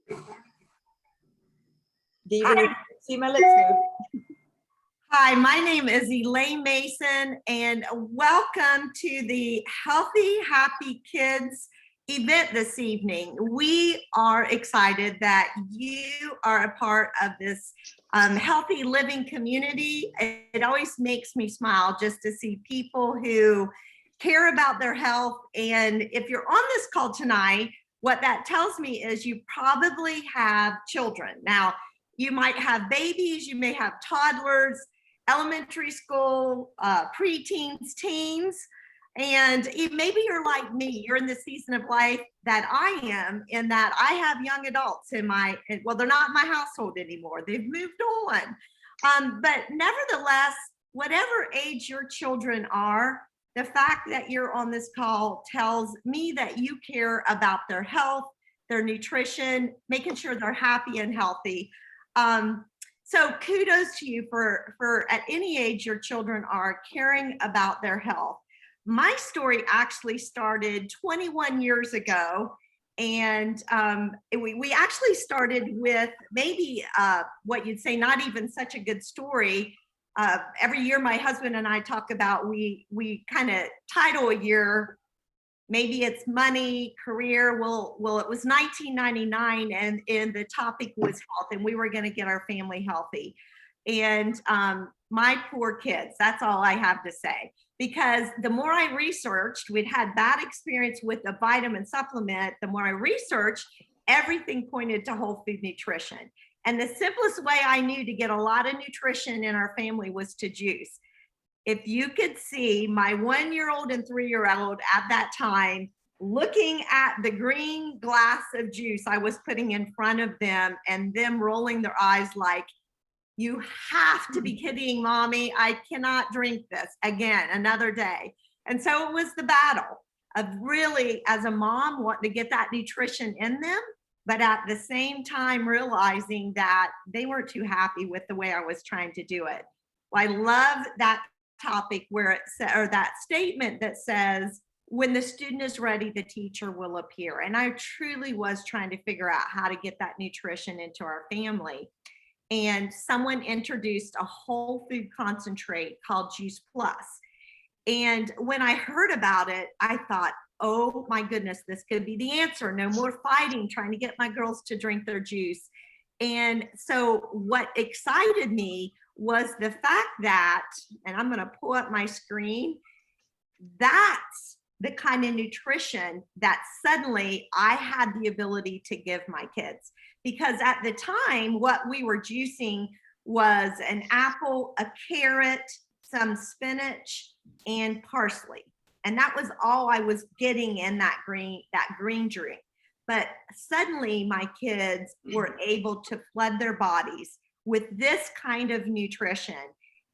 Do you even see my lips move? Hi, my name is Elaine Mason, and welcome to the Healthy Happy Kids event this evening. We are excited that you are a part of this healthy living community. It always makes me smile just to see people who care about their health. And if you're on this call tonight, what that tells me is you probably have children. Now, you might have babies, you may have toddlers, elementary school, preteens, teens, and maybe you're like me, you're in the season of life that I am, in that I have young adults in my, well, they're not in my household anymore, they've moved on. But nevertheless, whatever age your children are, the fact that you're on this call tells me that you care about their health, their nutrition, making sure they're happy and healthy. So kudos to you for at any age your children are caring about their health. My story actually started 21 years ago, and we actually started with maybe what you'd say not even such a good story. Every year my husband and I talk about, we kind of title a year, maybe it's money, career. Well, it was 1999, and the topic was health, and we were going to get our family healthy. And my poor kids, that's all I have to say. Because the more I researched, we'd had bad experience with a vitamin supplement. The more I researched, everything pointed to whole food nutrition. And the simplest way I knew to get a lot of nutrition in our family was to juice. If you could see my 1-year-old and 3-year-old at that time looking at the green glass of juice I was putting in front of them, and them rolling their eyes like, you have to be kidding, mommy, I cannot drink this again another day. And so it was the battle of really, as a mom, wanting to get that nutrition in them, but at the same time realizing that they weren't too happy with the way I was trying to do it. Well, I love that topic where it says, or that statement that says, when the student is ready, the teacher will appear. And I truly was trying to figure out how to get that nutrition into our family. And someone introduced a whole food concentrate called Juice Plus. And when I heard about it, I thought, oh my goodness, this could be the answer. No more fighting, trying to get my girls to drink their juice. And so what excited me was the fact that, and I'm going to pull up my screen, that's the kind of nutrition that suddenly I had the ability to give my kids. Because at the time, what we were juicing was an apple, a carrot, some spinach, and parsley. And that was all I was getting in that green drink. But suddenly my kids were able to flood their bodies with this kind of nutrition.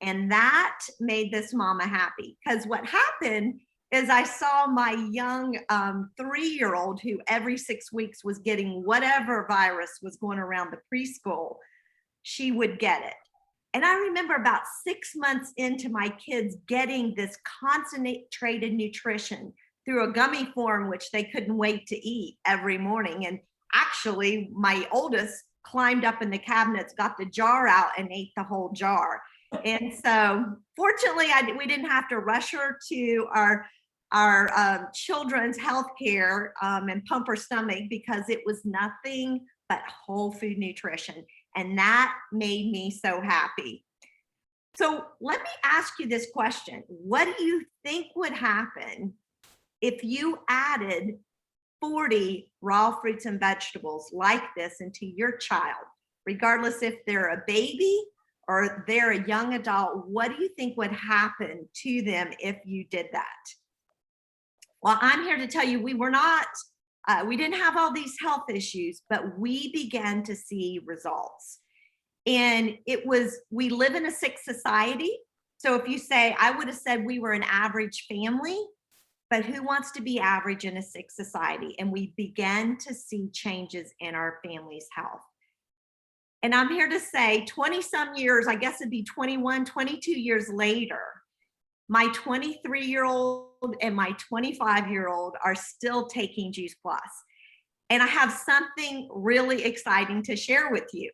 And that made this mama happy. Because what happened is I saw my young 3-year-old, who every 6 weeks was getting whatever virus was going around the preschool, she would get it. And I remember about 6 months into my kids getting this concentrated nutrition through a gummy form, which they couldn't wait to eat every morning. And actually, my oldest climbed up in the cabinets, got the jar out, and ate the whole jar. And so fortunately, we didn't have to rush her to our children's health care and pump her stomach, because it was nothing but whole food nutrition. And that made me so happy. So let me ask you this question. What do you think would happen if you added 40 raw fruits and vegetables like this into your child, regardless if they're a baby or they're a young adult? What do you think would happen to them if you did that? Well, I'm here to tell you, we didn't have all these health issues, but we began to see results. And we live in a sick society. So if you say, I would have said we were an average family, but who wants to be average in a sick society? And we began to see changes in our family's health. And I'm here to say 20 some years, I guess it'd be 21, 22 years later, my 23-year-old and my 25-year-old are still taking Juice Plus. And I have something really exciting to share with you.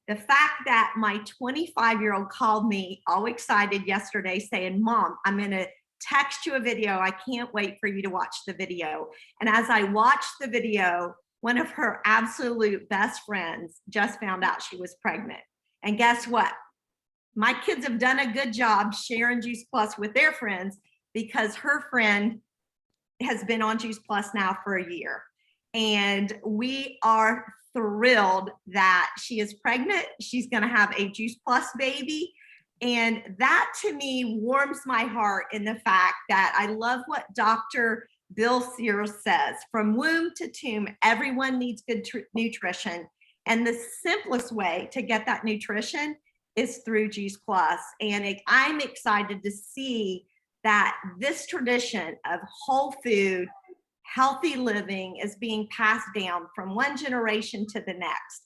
The fact that my 25-year-old called me all excited yesterday saying, Mom, I'm going to text you a video. I can't wait for you to watch the video. And as I watched the video, one of her absolute best friends just found out she was pregnant. And guess what? My kids have done a good job sharing Juice Plus with their friends because her friend has been on Juice Plus now for a year. And we are thrilled that she is pregnant. She's going to have a Juice Plus baby. And that to me warms my heart in the fact that I love what Dr. Bill Sears says, from womb to tomb, everyone needs good nutrition. And the simplest way to get that nutrition is through Juice Plus. And I'm excited to see that this tradition of whole food, healthy living is being passed down from one generation to the next.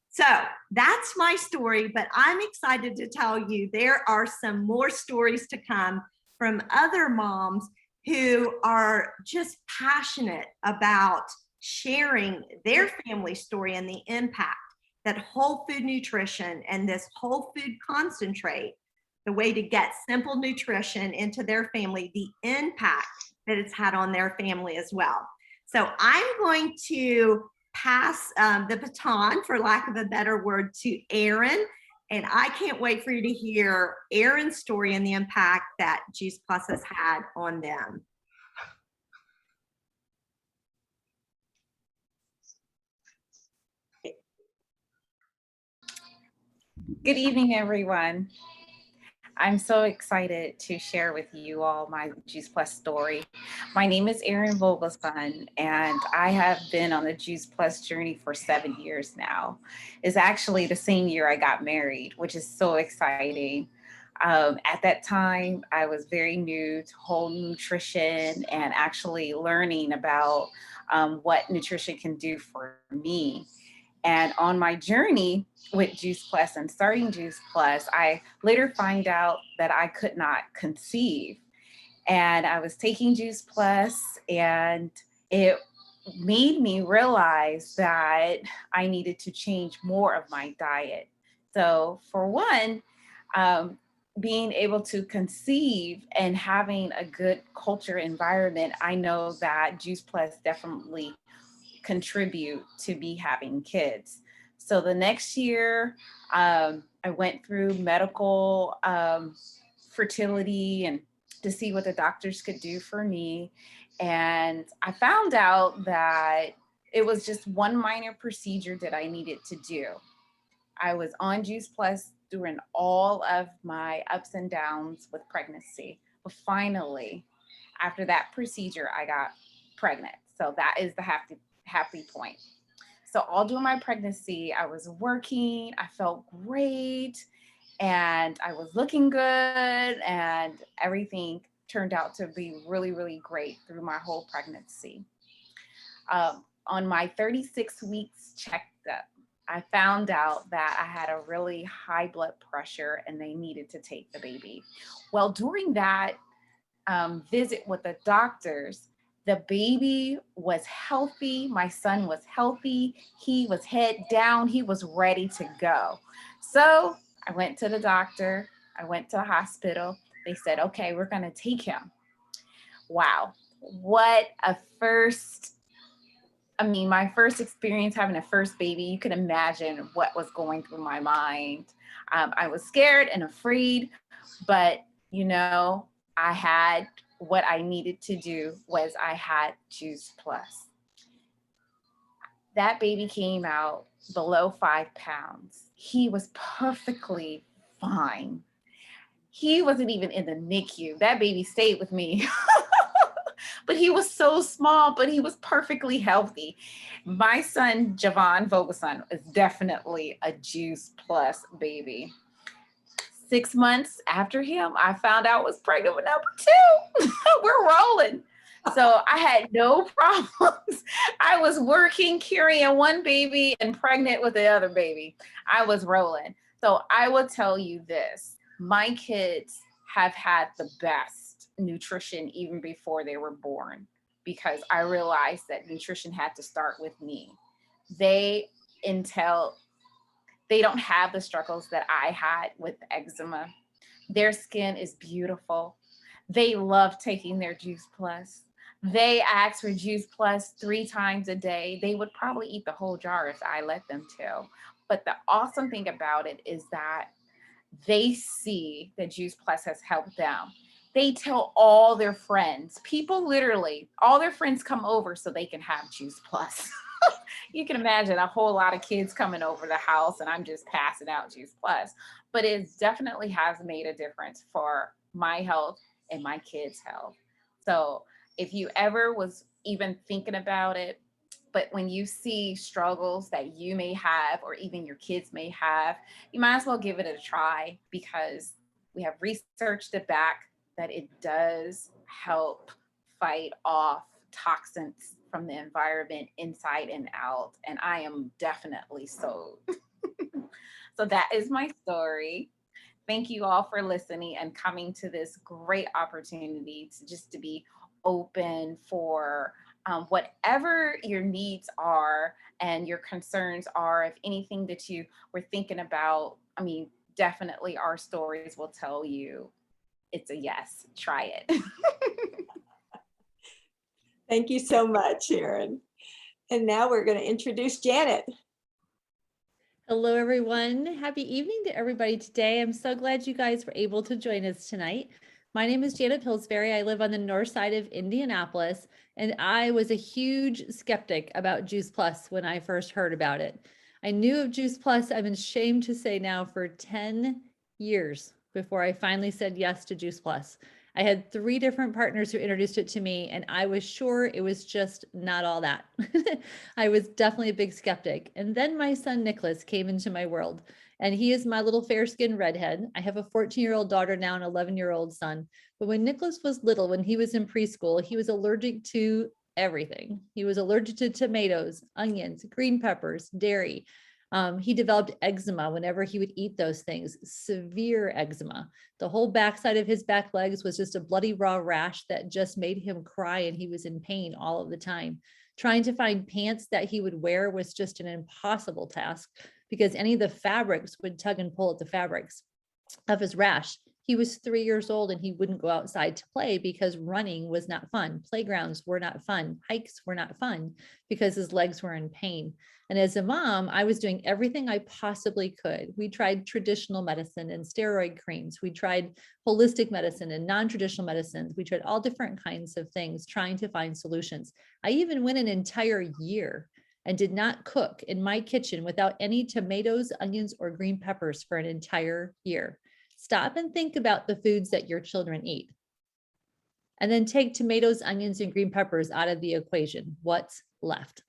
So that's my story, but I'm excited to tell you there are some more stories to come from other moms who are just passionate about sharing their family story and the impact that whole food nutrition and this whole food concentrate, the way to get simple nutrition into their family, the impact that it's had on their family as well. So I'm going to pass the baton, for lack of a better word, to Erin. And I can't wait for you to hear Erin's story and the impact that Juice Plus has had on them. Good evening, everyone. I'm so excited to share with you all my Juice Plus story. My name is Erin Vogelsson, and I have been on the Juice Plus journey for 7 years now. It's actually the same year I got married, which is so exciting. At that time, I was very new to whole nutrition and actually learning about what nutrition can do for me. And on my journey with Juice Plus and starting Juice Plus, I later find out that I could not conceive. And I was taking Juice Plus, and it made me realize that I needed to change more of my diet. So for one, being able to conceive and having a good culture environment, I know that Juice Plus definitely contribute to me having kids. So the next year, I went through medical fertility and to see what the doctors could do for me. And I found out that it was just one minor procedure that I needed to do. I was on Juice Plus during all of my ups and downs with pregnancy. But finally, after that procedure, I got pregnant. So that is the happy point. So all during my pregnancy, I was working, I felt great, and I was looking good, and everything turned out to be really, really great through my whole pregnancy. On my 36 weeks checkup, I found out that I had a really high blood pressure and they needed to take the baby. Well, during that visit with the doctors, the baby was healthy. My son was healthy. He was head down. He was ready to go. So I went to the doctor. I went to the hospital. They said, okay, we're going to take him. Wow. What a my first experience having a first baby, you can imagine what was going through my mind. I was scared and afraid, but I had what I needed to do was I had Juice Plus. That baby came out below 5 pounds. He was perfectly fine. He wasn't even in the NICU. That baby stayed with me. But he was so small, but he was perfectly healthy. My son, Javon Vogelsson, is definitely a Juice Plus baby. 6 months after him, I found out I was pregnant with number 2. We're rolling. So I had no problems. I was working, carrying one baby and pregnant with the other baby. I was rolling. So I will tell you this, my kids have had the best nutrition even before they were born. because I realized that nutrition had to start with me. They don't have the struggles that I had with eczema. Their skin is beautiful. They love taking their Juice Plus. They ask for Juice Plus 3 times a day. They would probably eat the whole jar if I let them to. But the awesome thing about it is that they see that Juice Plus has helped them. They tell all their friends. People literally, all their friends come over so they can have Juice Plus. You can imagine a whole lot of kids coming over the house and I'm just passing out Juice Plus. But it definitely has made a difference for my health and my kids' health. So if you ever was even thinking about it, but when you see struggles that you may have or even your kids may have, you might as well give it a try, because we have research to back that it does help fight off toxins from the environment inside and out. And I am definitely sold. So that is my story. Thank you all for listening and coming to this great opportunity to be open for whatever your needs are and your concerns are. If anything that you were thinking about, I mean, definitely our stories will tell you it's a yes, try it. Thank you so much, Sharon. And now we're going to introduce Janet. Hello, everyone. Happy evening to everybody today. I'm so glad you guys were able to join us tonight. My name is Janet Pillsbury. I live on the north side of Indianapolis, and I was a huge skeptic about Juice Plus when I first heard about it. I knew of Juice Plus, I'm ashamed to say now, for 10 years before I finally said yes to Juice Plus. I had 3 different partners who introduced it to me, and I was sure it was just not all that. I was definitely a big skeptic. And then my son, Nicholas, came into my world, and he is my little fair-skinned redhead. I have a 14-year-old daughter now, an 11-year-old son. But when Nicholas was little, when he was in preschool, he was allergic to everything. He was allergic to tomatoes, onions, green peppers, dairy. He developed eczema whenever he would eat those things, severe eczema. The whole backside of his back legs was just a bloody raw rash that just made him cry, and he was in pain all of the time. Trying to find pants that he would wear was just an impossible task, because any of the fabrics would tug and pull at the fabrics of his rash. He was 3 years old and he wouldn't go outside to play because running was not fun. Playgrounds were not fun. Hikes were not fun because his legs were in pain. And as a mom, I was doing everything I possibly could. We tried traditional medicine and steroid creams. We tried holistic medicine and non-traditional medicines. We tried all different kinds of things trying to find solutions. I even went an entire year and did not cook in my kitchen without any tomatoes, onions, or green peppers for an entire year. Stop and think about the foods that your children eat. And then take tomatoes, onions, and green peppers out of the equation. What's left?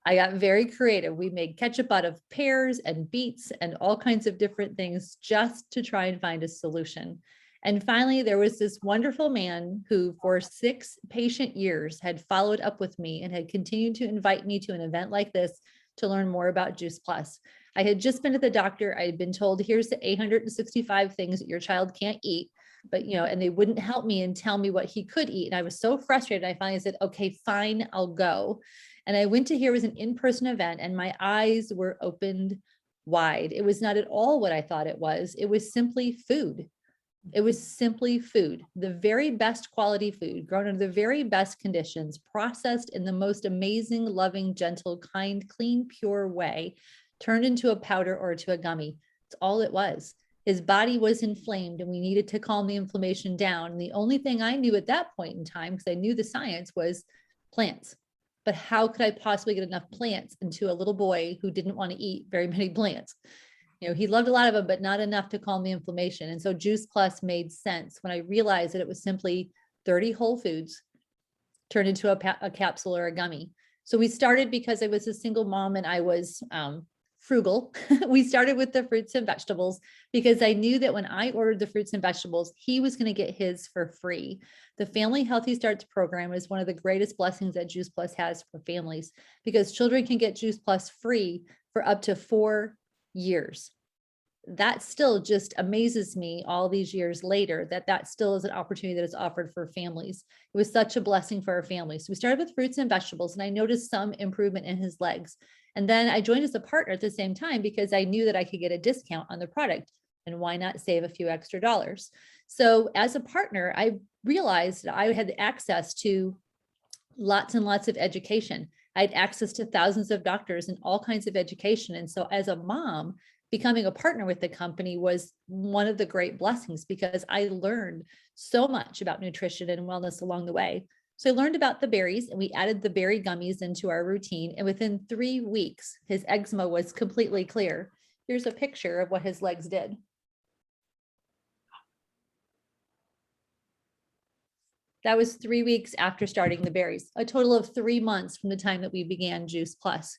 I got very creative. We made ketchup out of pears and beets and all kinds of different things just to try and find a solution. And finally, there was this wonderful man who for 6 patient years had followed up with me and had continued to invite me to an event like this to learn more about Juice Plus. I had just been to the doctor. I had been told, here's the 865 things that your child can't eat, but and they wouldn't help me and tell me what he could eat. And I was so frustrated. I finally said, okay, fine, I'll go. And I went to hear it was an in-person event, and my eyes were opened wide. It was not at all what I thought it was. It was simply food. It was simply food, the very best quality food, grown under the very best conditions, processed in the most amazing, loving, gentle, kind, clean, pure way, turned into a powder or to a gummy. That's all it was. His body was inflamed and we needed to calm the inflammation down. And the only thing I knew at that point in time, because I knew the science, was plants. But how could I possibly get enough plants into a little boy who didn't want to eat very many plants? He loved a lot of them, but not enough to calm the inflammation. And so Juice Plus made sense when I realized that it was simply 30 whole foods turned into a capsule or a gummy. So we started because I was a single mom and I was frugal. We started with the fruits and vegetables because I knew that when I ordered the fruits and vegetables, he was going to get his for free. The Family Healthy Starts program is one of the greatest blessings that Juice Plus has for families, because children can get Juice Plus free for up to 4 years. that still just amazes me all these years later, that still is an opportunity that is offered for families. It was such a blessing for our families. So we started with fruits and vegetables, and I noticed some improvement in his legs. And then I joined as a partner at the same time because I knew that I could get a discount on the product, and why not save a few extra dollars? So as a partner, I realized that I had access to lots and lots of education. I had access to thousands of doctors and all kinds of education. And so as a mom, becoming a partner with the company was one of the great blessings because I learned so much about nutrition and wellness along the way. So I learned about the berries, and we added the berry gummies into our routine. And within 3 weeks, his eczema was completely clear. Here's a picture of what his legs did. That was 3 weeks after starting the berries, a total of 3 months from the time that we began Juice Plus.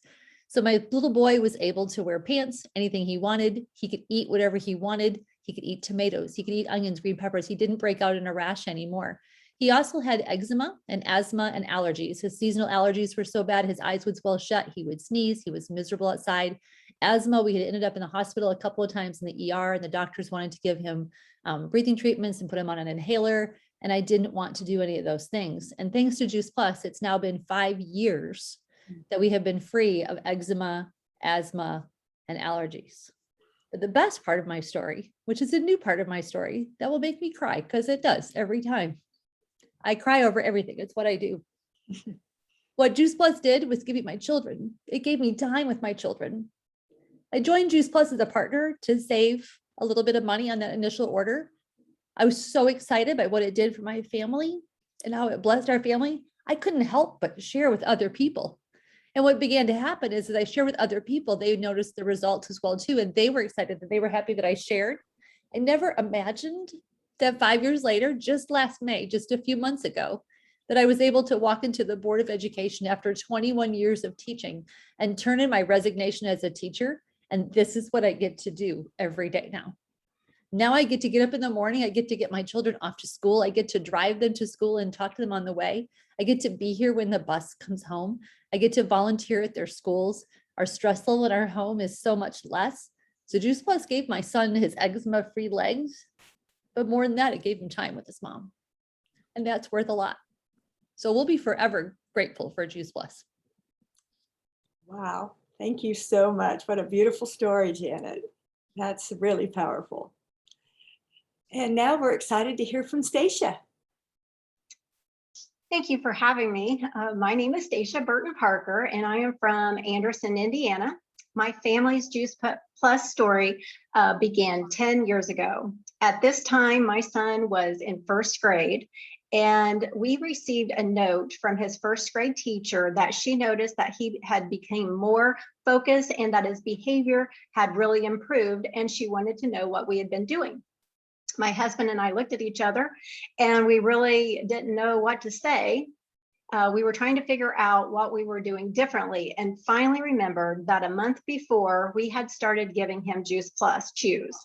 So my little boy was able to wear pants, anything he wanted. He could eat whatever he wanted. He could eat tomatoes. He could eat onions, green peppers. He didn't break out in a rash anymore. He also had eczema and asthma and allergies. His seasonal allergies were so bad, his eyes would swell shut. He would sneeze. He was miserable outside. Asthma, we had ended up in the hospital a couple of times in the ER, and the doctors wanted to give him breathing treatments and put him on an inhaler. And I didn't want to do any of those things. And thanks to Juice Plus, it's now been 5 years that we have been free of eczema, asthma, and allergies. But the best part of my story, which is a new part of my story, that will make me cry, because it does every time. I cry over everything. It's what I do. What Juice Plus did was give me my children. It gave me time with my children. I joined Juice Plus as a partner to save a little bit of money on that initial order. I was so excited by what it did for my family and how it blessed our family. I couldn't help but share with other people. And what began to happen is, as I shared with other people, they noticed the results as well too. And they were excited, that they were happy that I shared. I never imagined that 5 years later, just last May, just a few months ago, that I was able to walk into the Board of Education after 21 years of teaching and turn in my resignation as a teacher. And this is what I get to do every day now. Now I get to get up in the morning. I get to get my children off to school. I get to drive them to school and talk to them on the way. I get to be here when the bus comes home. I get to volunteer at their schools. Our stress level in our home is so much less. So Juice Plus gave my son his eczema-free legs, but more than that, it gave him time with his mom. And that's worth a lot. So we'll be forever grateful for Juice Plus. Wow. Thank you so much. What a beautiful story, Janet. That's really powerful. And now we're excited to hear from Stacia. Thank you for having me. My name is Stacia Burton Parker, and I am from Anderson, Indiana. My family's Juice Plus story began 10 years ago. At this time, my son was in first grade, and we received a note from his first grade teacher that she noticed that he had become more focused and that his behavior had really improved, and she wanted to know what we had been doing. My husband and I looked at each other, and we really didn't know what to say. We were trying to figure out what we were doing differently, and finally remembered that a month before we had started giving him Juice Plus chews.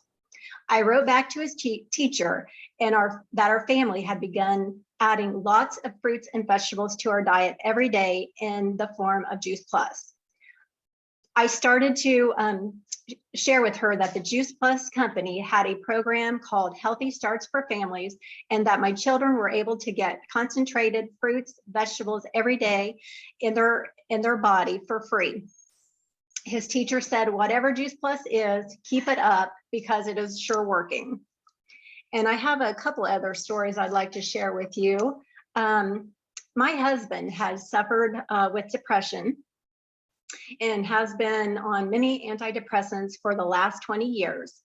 I wrote back to his teacher and that our family had begun adding lots of fruits and vegetables to our diet every day in the form of Juice Plus. I started to share with her that the Juice Plus company had a program called Healthy Starts for Families, and that my children were able to get concentrated fruits, vegetables every day in their body for free. His teacher said, whatever Juice Plus is, keep it up because it is sure working. And I have a couple other stories I'd like to share with you. My husband has suffered with depression and has been on many antidepressants for the last 20 years.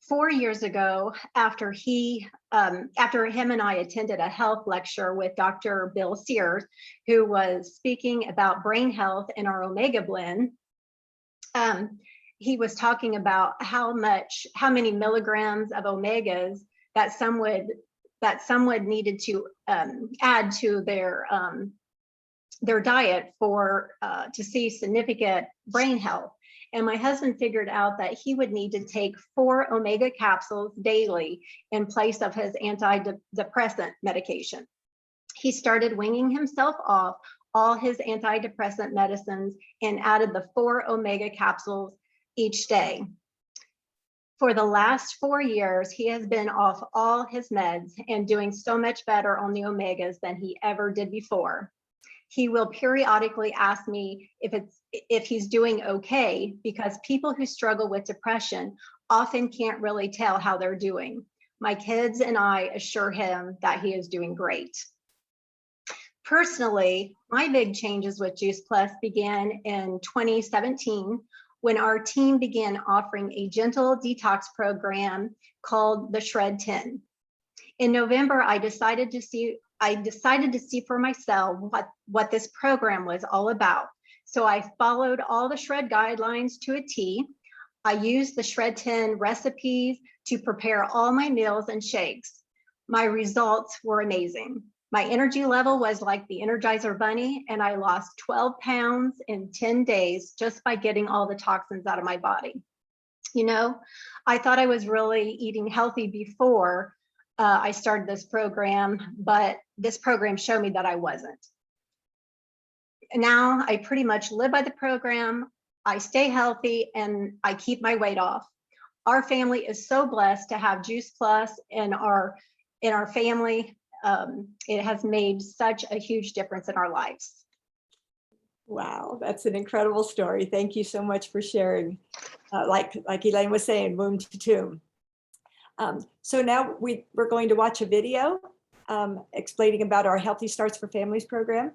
4 years ago, after him and I attended a health lecture with Dr. Bill Sears, who was speaking about brain health and our omega blend, he was talking about how many milligrams of omegas that someone needed to add to their diet to see significant brain health. And my husband figured out that he would need to take 4 omega capsules daily in place of his antidepressant medication. He started weaning himself off all his antidepressant medicines and added the 4 omega capsules each day. For the last 4 years, he has been off all his meds and doing so much better on the omegas than he ever did before. He will periodically ask me if he's doing okay, because people who struggle with depression often can't really tell how they're doing. My kids and I assure him that he is doing great. Personally, my big changes with Juice Plus began in 2017 when our team began offering a gentle detox program called the Shred 10. In November, I decided to see for myself what this program was all about. So I followed all the Shred guidelines to a T. I used the Shred 10 recipes to prepare all my meals and shakes. My results were amazing. My energy level was like the Energizer Bunny, and I lost 12 pounds in 10 days just by getting all the toxins out of my body. You know, I thought I was really eating healthy before I started this program, but this program showed me that I wasn't. Now I pretty much live by the program. I stay healthy and I keep my weight off. Our family is so blessed to have Juice Plus in our family. It has made such a huge difference in our lives. Wow, that's an incredible story. Thank you so much for sharing. Like Elaine was saying, womb to tomb. So now we're going to watch a video explaining about our Healthy Starts for Families program.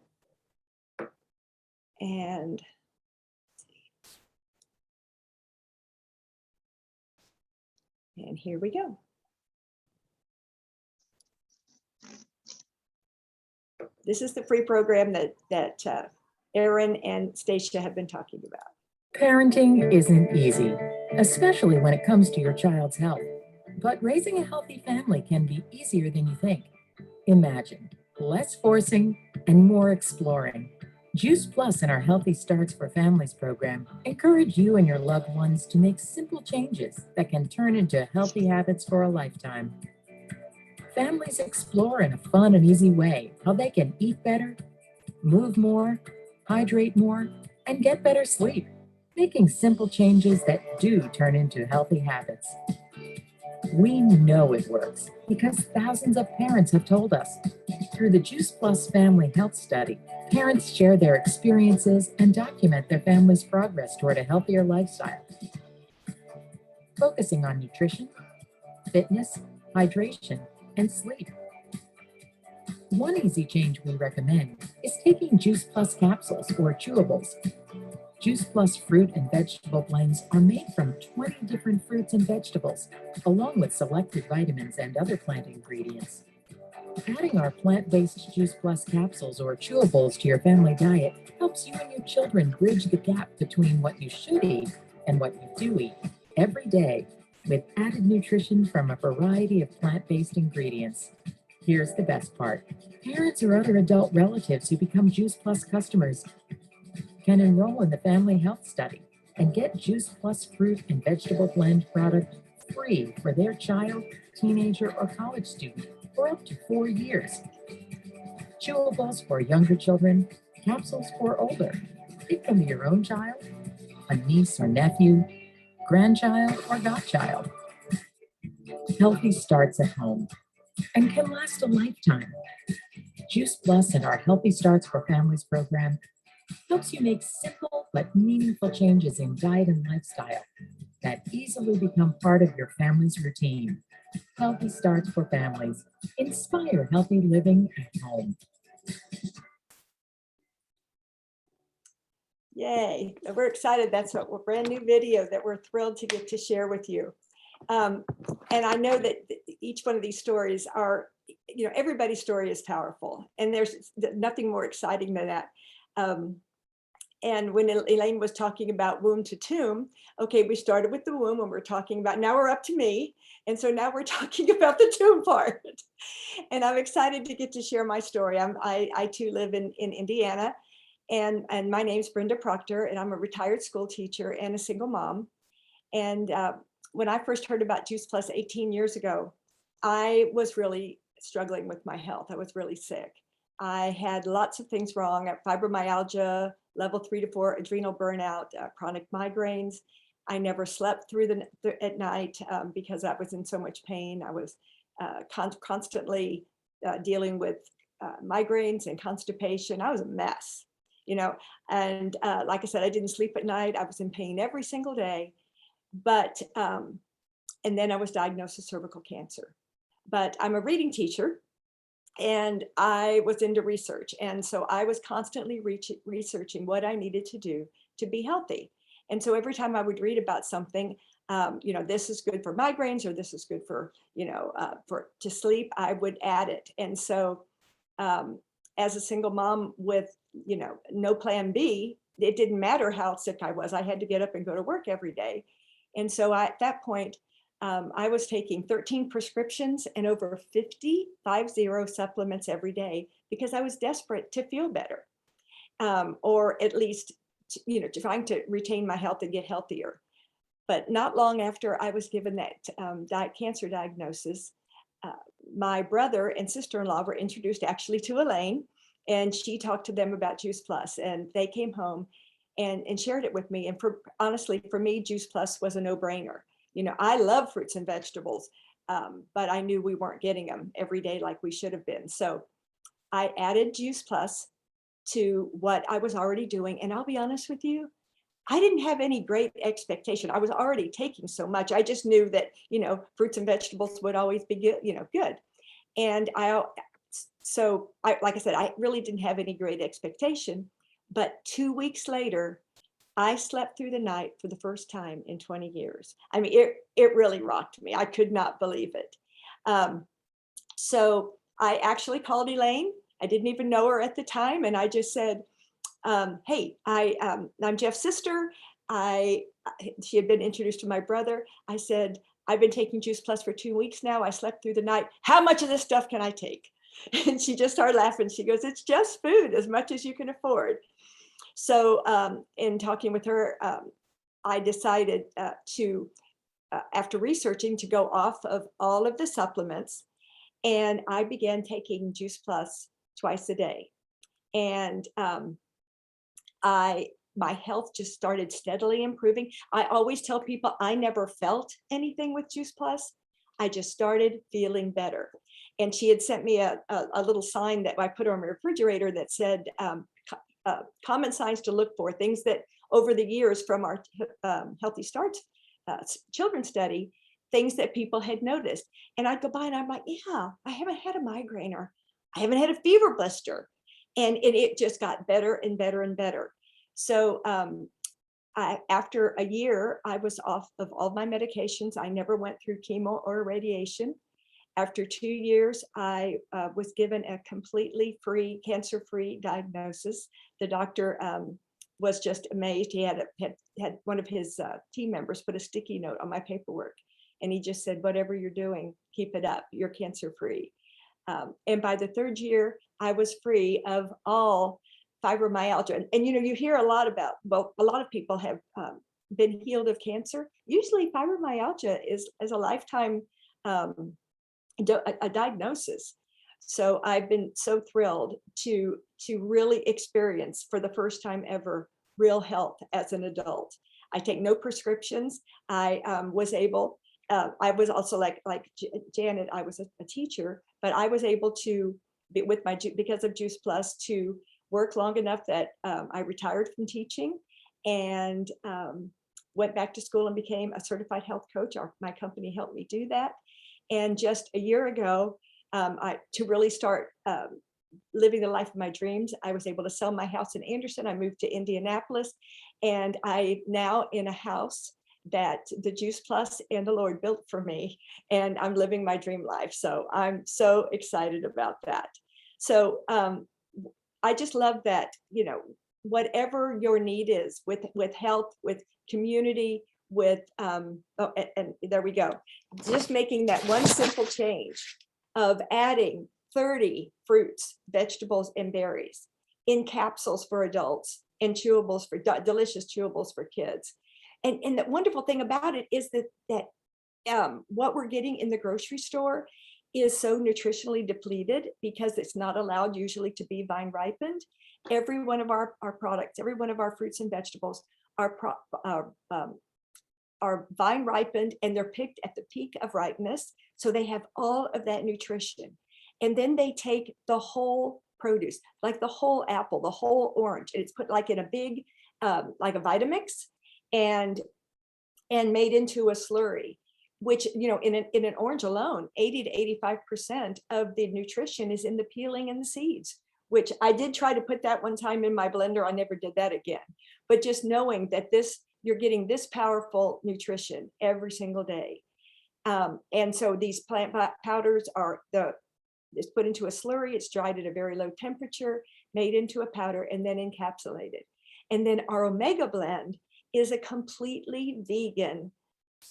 And here we go. This is the free program that Erin and Stacia have been talking about. Parenting isn't easy, especially when it comes to your child's health. But raising a healthy family can be easier than you think. Imagine less forcing and more exploring. Juice Plus and our Healthy Starts for Families program encourage you and your loved ones to make simple changes that can turn into healthy habits for a lifetime. Families explore in a fun and easy way how they can eat better, move more, hydrate more, and get better sleep, making simple changes that do turn into healthy habits. We know it works because thousands of parents have told us. Through the Juice Plus Family Health Study, parents share their experiences and document their family's progress toward a healthier lifestyle, focusing on nutrition, fitness, hydration, and sleep. One easy change we recommend is taking Juice Plus capsules or chewables. Juice Plus fruit and vegetable blends are made from 20 different fruits and vegetables, along with selected vitamins and other plant ingredients. Adding our plant-based Juice Plus capsules or chewables to your family diet helps you and your children bridge the gap between what you should eat and what you do eat every day, with added nutrition from a variety of plant-based ingredients. Here's the best part. Parents or other adult relatives who become Juice Plus customers can enroll in the Family Health Study and get Juice Plus fruit and vegetable blend product free for their child, teenager, or college student for up to 4 years. Chewables for younger children, capsules for older. It can be your own child, a niece or nephew, grandchild, or godchild. Healthy starts at home and can last a lifetime. Juice Plus and our Healthy Starts for Families program helps you make simple but meaningful changes in diet and lifestyle that easily become part of your family's routine. Healthy Starts for Families. Inspire healthy living at home. Yay, we're excited. That's a brand new video that we're thrilled to get to share with you. And I know that each one of these stories are, you know, everybody's story is powerful, and there's nothing more exciting than that. And when Elaine was talking about womb to tomb, okay, we started with the womb and we're talking about, now we're up to me. And so now we're talking about the tomb part. And I'm excited to get to share my story. I too live in Indiana, and my name's Brenda Proctor, and I'm a retired school teacher and a single mom. And when I first heard about Juice Plus 18 years ago, I was really struggling with my health. I was really sick. I had lots of things wrong, fibromyalgia, level 3 to 4 adrenal burnout, chronic migraines. I never slept through at night because I was in so much pain. I was constantly dealing with migraines and constipation. I was a mess, you know, and like I said, I didn't sleep at night. I was in pain every single day. But, and then I was diagnosed with cervical cancer. But I'm a reading teacher and I was into research. And so I was constantly researching what I needed to do to be healthy. And so every time I would read about something, you know, this is good for migraines, or this is good for, you know, to sleep, I would add it. And so as a single mom with, you know, no plan B, it didn't matter how sick I was. I had to get up and go to work every day. And so at that point, I was taking 13 prescriptions and over 50 supplements every day because I was desperate to feel better, or at least, you know, trying to retain my health and get healthier. But not long after I was given that cancer diagnosis, my brother and sister-in-law were introduced actually to Elaine, and she talked to them about Juice Plus, and they came home and shared it with me. And honestly, for me, Juice Plus was a no-brainer. You know, I love fruits and vegetables, but I knew we weren't getting them every day like we should have been. So I added Juice Plus to what I was already doing. And I'll be honest with you, I didn't have any great expectation. I was already taking so much. I just knew that, you know, fruits and vegetables would always be good, you know, good. And like I said, I really didn't have any great expectation. But 2 weeks later, I slept through the night for the first time in 20 years. I mean, it really rocked me. I could not believe it. So I actually called Elaine. I didn't even know her at the time. And I just said, hey, I'm Jeff's sister. She had been introduced to my brother. I said, I've been taking Juice Plus for 2 weeks now. I slept through the night. How much of this stuff can I take? And she just started laughing. She goes, it's just food, as much as you can afford. So in talking with her, I decided after researching, to go off of all of the supplements. And I began taking Juice Plus twice a day. And my health just started steadily improving. I always tell people I never felt anything with Juice Plus. I just started feeling better. And she had sent me a little sign that I put on my refrigerator that said, common signs to look for, things that over the years from our Healthy Starts children's study, things that people had noticed. And I'd go by and I'm like, yeah, I haven't had a migraine, or I haven't had a fever blister. And it just got better and better and better. So after a year, I was off of all my medications. I never went through chemo or radiation. After 2 years, I was given a completely free, cancer-free diagnosis. The doctor was just amazed. He had one of his team members put a sticky note on my paperwork. And he just said, whatever you're doing, keep it up. You're cancer-free. And by the 3rd year, I was free of all fibromyalgia. And you know, you hear a lot about, well, a lot of people have been healed of cancer. Usually fibromyalgia is a lifetime a diagnosis. So I've been so thrilled to really experience, for the first time ever, real health as an adult. I take no prescriptions. I was able, I was also like Janet, I was a teacher, but I was able to be with because of Juice Plus, to work long enough that I retired from teaching and went back to school and became a certified health coach. My company helped me do that. And just a year ago, to really start living the life of my dreams, I was able to sell my house in Anderson. I moved to Indianapolis, and I'm now in a house that the Juice Plus and the Lord built for me, and I'm living my dream life. So I'm so excited about that. So I just love that, you know, whatever your need is with health, with community, with, and there we go. Just making that one simple change of adding 30 fruits, vegetables, and berries in capsules for adults and chewables for delicious chewables for kids. And the wonderful thing about it is that what we're getting in the grocery store is so nutritionally depleted because it's not allowed usually to be vine ripened. Every one of our products, every one of our fruits and vegetables are are vine ripened and they're picked at the peak of ripeness. So they have all of that nutrition. And then they take the whole produce, like the whole apple, the whole orange, and it's put like in a big, like a Vitamix and made into a slurry, which, you know, in an orange alone, 80 to 85% of the nutrition is in the peeling and the seeds, which I did try to put that one time in my blender. I never did that again. But just knowing that you're getting this powerful nutrition every single day. And so these plant powders it's put into a slurry, it's dried at a very low temperature, made into a powder, and then encapsulated. And then our Omega blend is a completely vegan,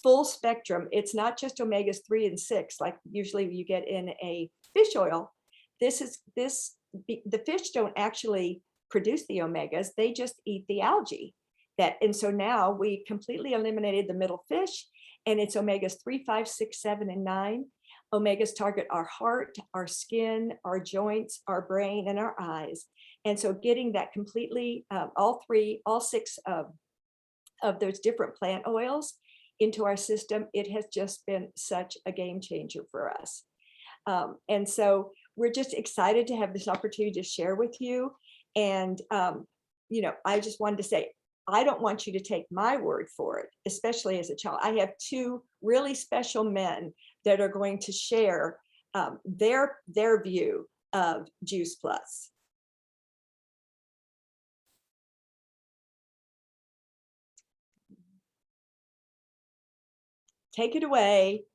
full spectrum. It's not just omegas 3 and 6, like usually you get in a fish oil. The fish don't actually produce the omegas, they just eat the algae. And so now we completely eliminated the middle fish, and it's omegas 3, 5, 6, 7, and 9. Omegas target our heart, our skin, our joints, our brain, and our eyes. And so getting that completely, all 6 of those different plant oils into our system, it has just been such a game changer for us. And so we're just excited to have this opportunity to share with you. And, you know, I just wanted to say, I don't want you to take my word for it, especially as a child. I have 2 really special men that are going to share their view of Juice Plus. Take it away,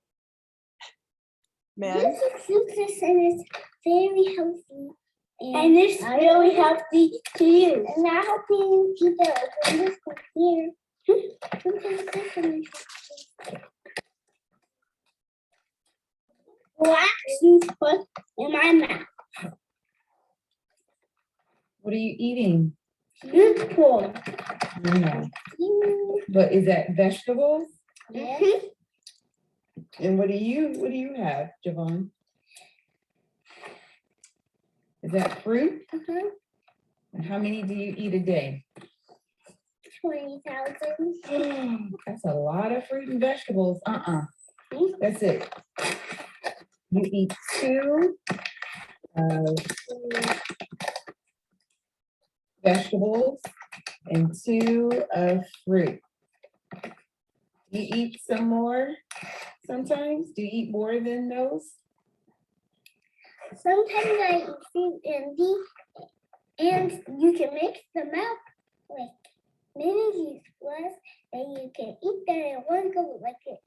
men. This is Lucas and it's very healthy. And it's really healthy to you. And not helping you either. Open this one here. Sometimes this one is healthy. Black juice put in my mouth. What are you eating? Juice pull. Yeah. But is that vegetables? Mm-hmm. And what do you have, Javon? Is that fruit? Uh-huh. And how many do you eat a day? 20,000. That's a lot of fruit and vegetables. That's it. You eat 2 vegetables and 2 of fruit. Do you eat some more sometimes? Do you eat more than those? Sometimes I eat fruit and you can mix them up with mini juice plus, and you can eat them in one go like it.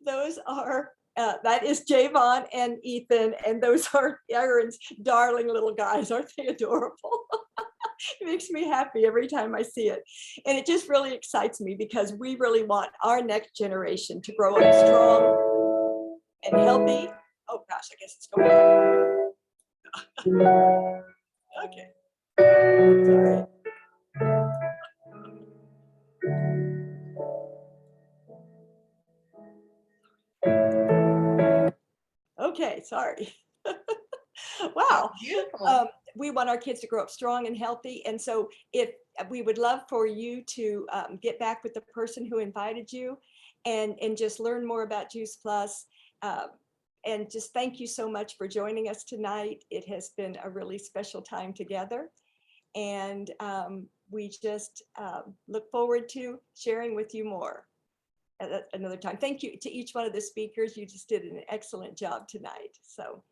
Those are, that is Javon and Ethan, and those are Aaron's darling little guys. Aren't they adorable? It makes me happy every time I see it. And it just really excites me because we really want our next generation to grow up strong and healthy. Oh gosh, I guess it's going on. Okay. Sorry. Okay, sorry. Wow. Beautiful. We want our kids to grow up strong and healthy. And so if we would love for you to get back with the person who invited you and just learn more about Juice Plus. And just thank you so much for joining us tonight. It has been a really special time together. And we just look forward to sharing with you more at another time. Thank you to each one of the speakers. You just did an excellent job tonight. So